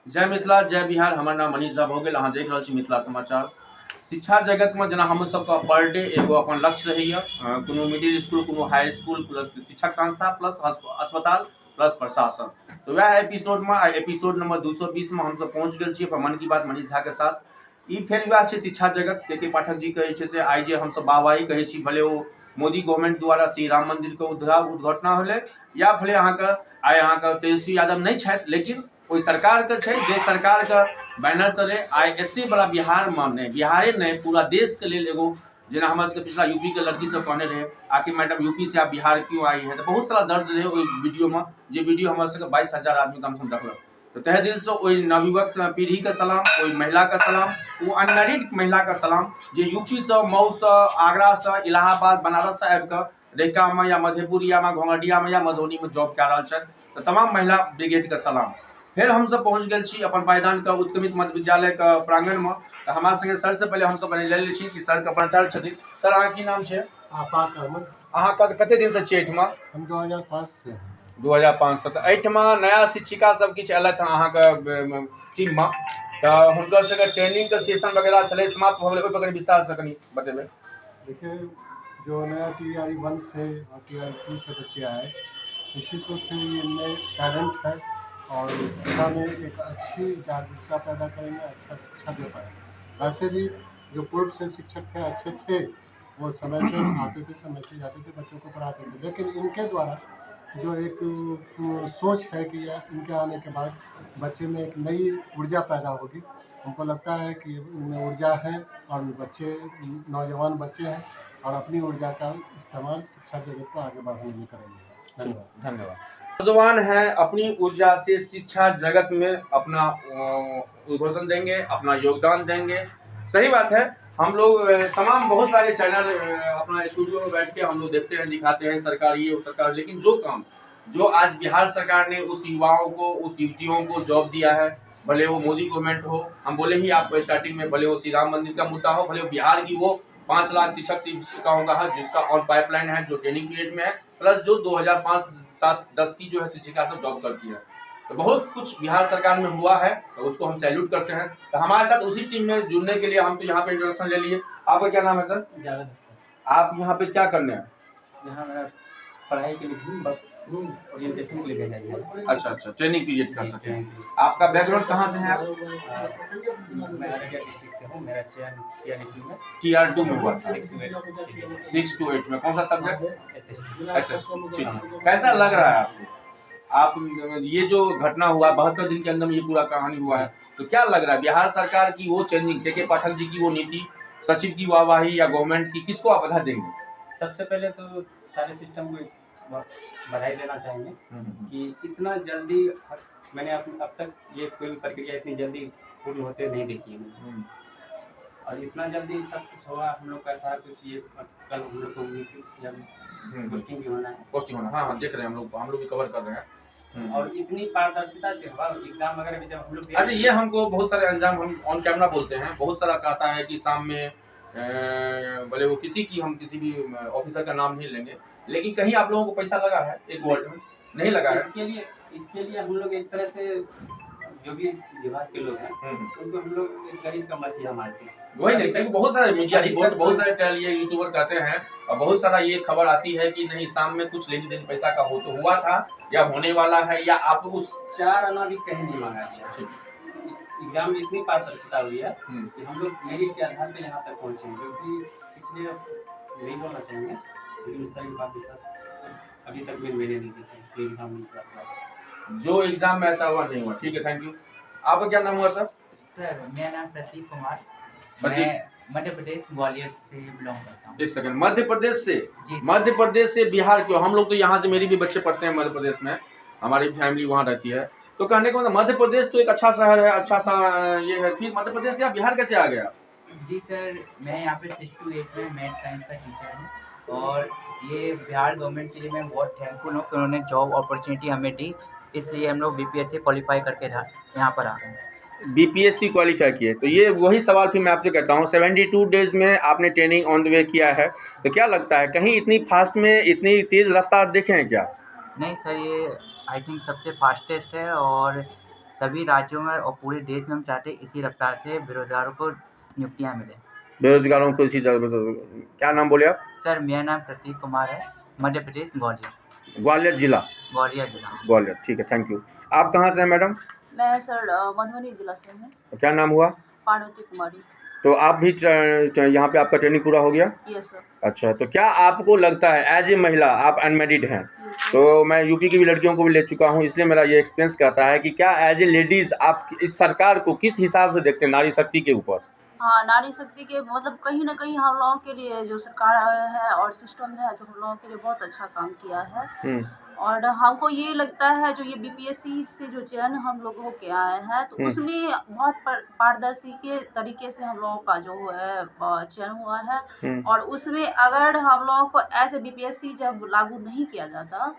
जय मिथिला जय बिहार। हमार नाम मनीष झा भोगेल। अहाँ देख रहल छी मिथिला समाचार। शिक्षा जगत में जना हम सबका पर डे एगो अपन लक्ष्य रही कोनो मिडिल स्कूल, कोनो हाई स्कूल, प्लस शिक्षक संस्था, प्लस अस्पताल, प्लस प्रशासन। तो वह एपिसोड में एपिसोड नंबर 220 में हम सब पहुँच गए छी अपन मन की बात मनीष झा के साथ। ई फेर वह है शिक्षा जगत के पाठक जी कहे से आई जे हम सब वाहवाही कहे छी, भले वो मोदी गवर्नमेंट द्वारा श्री राम मंदिर के उद्घाटन होले या भले अहाँ के तेजस्वी यादव नहीं छथि, लेकिन कोई सरकार के छै जे सरकार के बैनर तले आई एते बड़ा बिहार में बिहारे नहीं पूरा देश के लिए एगो जना हमारे सबके पिछला यूपी के लड़की सब कहने रहे आखिर मैडम यूपी से आप बिहार क्यों आई है, तो बहुत सारा दर्द रहे ओई वीडियो में, जे वीडियो हमारे सबके 22,000 आदमी कम से कम देखलक। तो तहे दिल से ओई नवयुवक पीढ़ी का सलाम, ओई महिला का सलाम, वो अनमैरिड महिला का सलाम जे यूपी से, मऊ से, आगरा से, इलाहाबाद, बनारस से आबि के रेका में या मधेपुरिया में, घोंघटिया में या मधुबनी में जॉब कह रहा है। तो तमाम महिला ब्रिगेड का सलाम। फिर हम सब पहुँच गए छी अपन पायदान का उत्क्रमित मध्य विद्यालय का प्रांगण में। तो हमारे संगे सर से पहले हम सब ले ली छी कि सर का परिचय छथिन। सर अहाँ की नाम है? आफाक अहमद। अहाँ कते दिन से छी एठमा? हम 2005 से हैं। 2005 से। तो एठमा नया शिक्षिका सब किछ अलग अहाँ के टीम में, तो हुनकर सबके ट्रेनिंग के सेशन वगैरह चले समाप्त हो गए, ओइ पर विस्तार से कनी बतेबे। देखिए, जो नया TRE 1 से और TRE 2 से बच्चे आए, निश्चित रूप से ये नए टैलेंट है और शिक्षा में एक अच्छी जागरूकता पैदा करेंगे, अच्छा शिक्षा दे पाएंगे। वैसे भी जो पूर्व से शिक्षक थे अच्छे थे, वो समय से आते थे, समय से जाते थे, बच्चों को पढ़ाते थे, लेकिन इनके द्वारा जो एक सोच है कि इनके आने के बाद बच्चे में एक नई ऊर्जा पैदा होगी। हमको लगता है कि उनमें ऊर्जा है और बच्चे नौजवान बच्चे हैं और अपनी ऊर्जा का इस्तेमाल शिक्षा जगत को आगे बढ़ाने में करेंगे। धन्यवाद। धन्यवाद। नौजवान हैं, अपनी ऊर्जा से शिक्षा जगत में अपना उद्घोषण देंगे, अपना योगदान देंगे। सही बात है। हम लोग तमाम बहुत सारे चैनल अपना स्टूडियो में बैठ के हम लोग देखते हैं, दिखाते हैं सरकारी वो सरकार, लेकिन जो काम जो आज बिहार सरकार ने उस युवाओं को, उस युवतियों को जॉब दिया है, भले वो मोदी गवर्नमेंट हो, हम बोले ही आपको स्टार्टिंग में, भले वो श्री राम मंदिर का मुद्दा हो, भले वो बिहार की वो 5 लाख शिक्षक शिक्षिकाओं का है जिसका ऑन पाइपलाइन है, जो ट्रेनिंग पीरियड में है, प्लस जो 2005, 7, 10 की जो है शिक्षिका सब जॉब करती है। तो बहुत कुछ बिहार सरकार में हुआ है, तो उसको हम सैल्यूट करते हैं। तो हमारे साथ उसी टीम में जुड़ने के लिए हम तो यहाँ पे इंट्रोडक्शन ले लिए। आपका क्या नाम है सर? जावेद। आप यहाँ पे क्या करने हैं? यहाँ मेरा पढ़ाई के लिए ओरिएंटेशन के लिए भेजा गया। अच्छा, ट्रेनिंग पीरियड कर सकते हैं। आपका बैकग्राउंड कहाँ से है आप? मैं अररिया डिस्ट्रिक्ट से हूँ। मेरा चयन TR 2 में हुआ था। 6 to 8 में कौन सा सब्जेक्ट? SST। ठीक। कैसा लग रहा है आपको? आप ये जो घटना हुआ 72 दिन के अंदर में ये पूरा कहानी हुआ है, तो क्या लग रहा है बिहार सरकार की वो चेंजिंग, के पाठक जी की वो नीति, सचिव की वाहवाही या गवर्नमेंट की, किसको आप बधा देंगे? सबसे पहले तो सारे सिस्टम को बधाई देना चाहेंगे कि इतना जल्दी मैंने अब तक ये कोई प्रक्रिया इतनी जल्दी पूरी होते नहीं देखी है, और इतना जल्दी सब कुछ होगा। हम लोग का सारा कुछ ये कल हम लोग को पोस्टिंग भी होना है। हाँ, देख रहे हैं हम लोग भी कवर कर रहे हैं। और इतनी पारदर्शिता से हुआ एग्जाम वगैरह भी, जब हम लोग अच्छा, ये हमको बहुत सारे अंजाम हम ऑन कैमरा बोलते हैं, बहुत सारा कहता है कि शाम में भले वो किसी की, हम किसी भी ऑफिसर का नाम नहीं लेंगे, लेकिन कहीं आप लोगों को पैसा लगा है? एक वर्ड में नहीं लगा है। इसके लिए हम लोग एक तरह से जो भी विभाग के लोग हैं उनको हम लोग एक गरीब का मसीहा मानते हैं। वही नहीं, क्योंकि बहुत सारे मीडिया रिपोर्ट, बहुत सारे ये यूट्यूबर कहते हैं और बहुत सारा ये खबर आती है कि नहीं शाम में कुछ लेन देन पैसा का हो तो हुआ था या होने वाला है, या आप उस 4 आना भी कहीं नहीं मांगा गया। एग्जाम में इतनी पारदर्शिता हुई है कि हम लोग मेरिट के आधार पर यहाँ तक पहुँचे, जो कि पिछले नहीं बोलना चाहेंगे, लेकिन इस तरह की बात अभी तक मैंने नहीं देखी एग्जाम में। जो एग्जाम में ऐसा हुआ नहीं हुआ। ठीक है, थैंक यू। आपका क्या नाम हुआ सर? सर मेरा नाम प्रतीक कुमार, मैं मध्य प्रदेश ग्वालियर से बिलोंग करता हूँ। एक सेकंड, मध्य प्रदेश से? मध्य प्रदेश से बिहार क्यों? हम लोग तो यहाँ से, मेरी भी बच्चे पढ़ते हैं मध्य प्रदेश में, हमारी फैमिली वहाँ रहती है। तो कहने का मतलब मध्य प्रदेश तो एक अच्छा शहर है, अच्छा सा ये है, फिर मध्य प्रदेश या बिहार कैसे आ गया? जी सर, मैं यहाँ पे 6 to 8 में मैथ साइंस का टीचर हूँ और ये बिहार गवर्नमेंट के लिए मैं बहुत थैंकफुल हूँ कि उन्होंने जॉब अपॉर्चुनिटी हमें दी, इसलिए हम लोग BPSC क्वालिफाई करके यहाँ पर आ गए। BPSC क्वालिफाई किए, तो ये वही सवाल फिर मैं आपसे कहता हूँ, 72 डेज में आपने ट्रेनिंग ऑन द वे किया है, तो क्या लगता है कहीं इतनी फास्ट में इतनी तेज़ रफ्तार देखे हैं क्या? नहीं सर, ये आई थिंक सबसे फास्टेस्ट है और सभी राज्यों में और पूरे देश में हम चाहते हैं इसी रफ्तार से बेरोजगारों को नियुक्तियाँ मिले। बेरोजगारों को इसी क्या नाम बोले आप? सर मेरा नाम प्रतीक कुमार है, मध्य प्रदेश ग्वालियर। ग्वालियर जिला? ग्वालियर जिला। ग्वालियर, ठीक है, थैंक यू। आप कहाँ से हैं मैडम? मैं सर मधुबनी जिला से हूँ। क्या नाम हुआ? पार्वती कुमारी। तो आप भी यहाँ पे आपका ट्रेनिंग पूरा हो गया? Yes sir. अच्छा, तो क्या आपको लगता है एज ए महिला, आप अनमेरिड हैं, यस सर। तो मैं यूपी की भी लड़कियों को भी ले चुका हूँ, इसलिए मेरा ये एक्सपीरियंस कहता है कि क्या एज ए लेडीज़ आप इस सरकार को किस हिसाब से देखते हैं नारी शक्ति के ऊपर? हाँ, नारी शक्ति के मतलब कहीं ना कहीं हम लोगों के लिए जो सरकार है और सिस्टम है जो हम लोगों के लिए बहुत अच्छा काम किया है। और हमको ये लगता है जो ये बीपीएससी से जो चयन हम लोगों के आए हैं तो उसमें बहुत पारदर्शी के तरीके से हम लोगों का जो है चयन हुआ है। और उसमें अगर हम लोगों को ऐसे बीपीएससी जब लागू नहीं किया जाता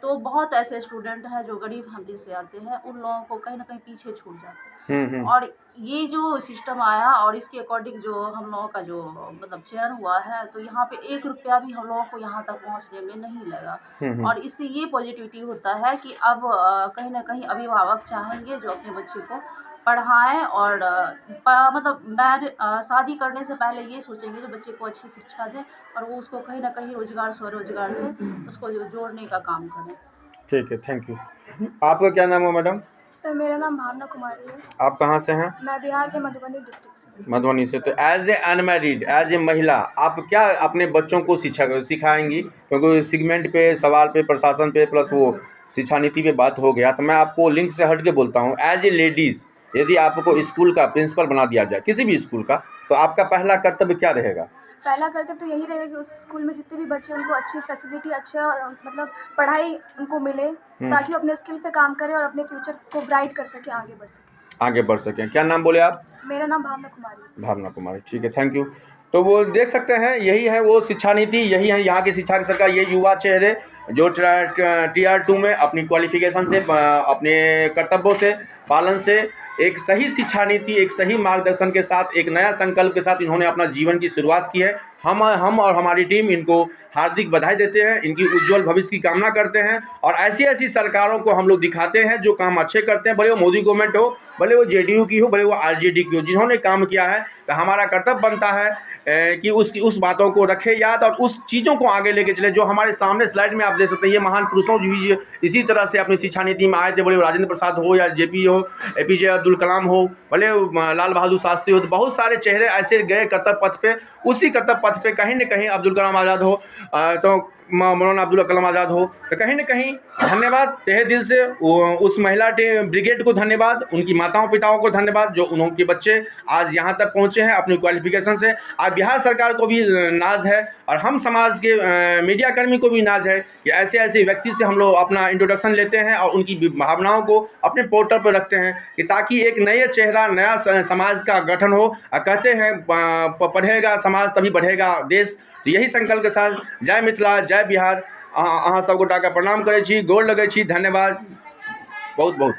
तो बहुत ऐसे स्टूडेंट हैं जो गरीब फैमिली से आते हैं, उन लोगों को कहीं ना कहीं पीछे छूट जाते हैं। और ये जो सिस्टम आया और इसके अकॉर्डिंग जो हम लोगों का जो मतलब चयन हुआ है तो यहाँ पे 1 रुपया भी हम लोगों को यहाँ तक पहुँचने में नहीं लगा। और इससे ये पॉजिटिविटी होता है कि अब कहीं ना कहीं अभिभावक चाहेंगे जो अपने बच्चे को पढ़ाएं और मतलब शादी करने से पहले ये सोचेंगे जो बच्चे को अच्छी शिक्षा दें और वो उसको कहीं ना कहीं रोजगार स्वरोजगार से उसको जोड़ने का काम करें। ठीक है, थैंक यू। आपका क्या नाम है मैडम? सर मेरा नाम भावना कुमारी है। आप कहाँ से हैं? मैं बिहार के मधुबनी डिस्ट्रिक्ट से। मधुबनी से। तो as a unmarried, as a महिला, आप क्या अपने बच्चों को सिखाएंगी? क्योंकि सेगमेंट पे, सवाल पे, प्रशासन पे, प्लस वो शिक्षा नीति पे बात हो गया, तो मैं आपको लिंक से हट के बोलता हूँ, एज ए लेडीज़ यदि आपको स्कूल का प्रिंसिपल बना दिया जाए, किसी भी स्कूल का, तो आपका पहला कर्तव्य क्या रहेगा? पहला कर्तव्य तो यही रहेगा कि उस स्कूल में जितने भी बच्चे उनको अच्छी फैसिलिटी, अच्छा मतलब पढ़ाई उनको मिले ताकि वो अपने स्किल पे काम करें और अपने फ्यूचर को ब्राइट कर सके, आगे बढ़ सके। क्या नाम बोले आप? मेरा नाम भावना कुमारी है। भावना कुमारी, ठीक है, थैंक यू। तो वो देख सकते हैं, यही है वो शिक्षा नीति, यही है यहाँ की शिक्षा की सरकार। ये युवा चेहरे जो Tier 2 में अपनी क्वालिफिकेशन से, अपने कर्तव्यों से, पालन से, एक सही शिक्षा नीति, एक सही मार्गदर्शन के साथ, एक नया संकल्प के साथ इन्होंने अपना जीवन की शुरुआत की है। हम और हमारी टीम इनको हार्दिक बधाई देते हैं, इनकी उज्जवल भविष्य की कामना करते हैं। और ऐसी ऐसी सरकारों को हम लोग दिखाते हैं जो काम अच्छे करते हैं, भले वो मोदी गवर्नमेंट हो, भले वो जेडीयू की हो, भले वो आरजेडी की हो, जिन्होंने काम किया है। तो हमारा कर्तव्य बनता है कि उस बातों को रखे याद और उस चीज़ों को आगे लेके चले जो हमारे सामने स्लाइड में आप देख सकते हैं। ये महान पुरुषों भी इसी तरह से अपनी शिक्षा नीति में आए थे, भले वो राजेंद्र प्रसाद हो या जेपी हो, एपीजे अब्दुल कलाम हो, भले लाल बहादुर शास्त्री हो, तो बहुत सारे चेहरे ऐसे गए कर्तव्य पथ पे। उसी कर्तव्य पथ पे कहीं न कहीं अब्दुल कलाम आज़ाद हो, तो मौलाना अब्दुल कलाम आज़ाद हो, तो कहीं न कहीं धन्यवाद तहे दिल से उस महिला ब्रिगेड को, धन्यवाद उनकी माताओं पिताओं को, धन्यवाद जो उनके बच्चे आज यहाँ तक पहुँचे हैं अपनी क्वालिफिकेशन से। आज बिहार सरकार को भी नाज है और हम समाज के मीडिया कर्मी को भी नाज है कि ऐसे ऐसे व्यक्ति से हम लोग अपना इंट्रोडक्शन लेते हैं और उनकी भावनाओं को अपने पोर्टल पर रखते हैं कि ताकि एक नए चेहरा, नया समाज का गठन हो। कहते हैं पढ़ेगा समाज तभी बढ़ेगा देश। तो यही संकल्प के साथ जय मिथिला, जय बिहार, अहाँ सब गोटा के प्रणाम करै छी, गोर लगै छी, धन्यवाद बहुत बहुत।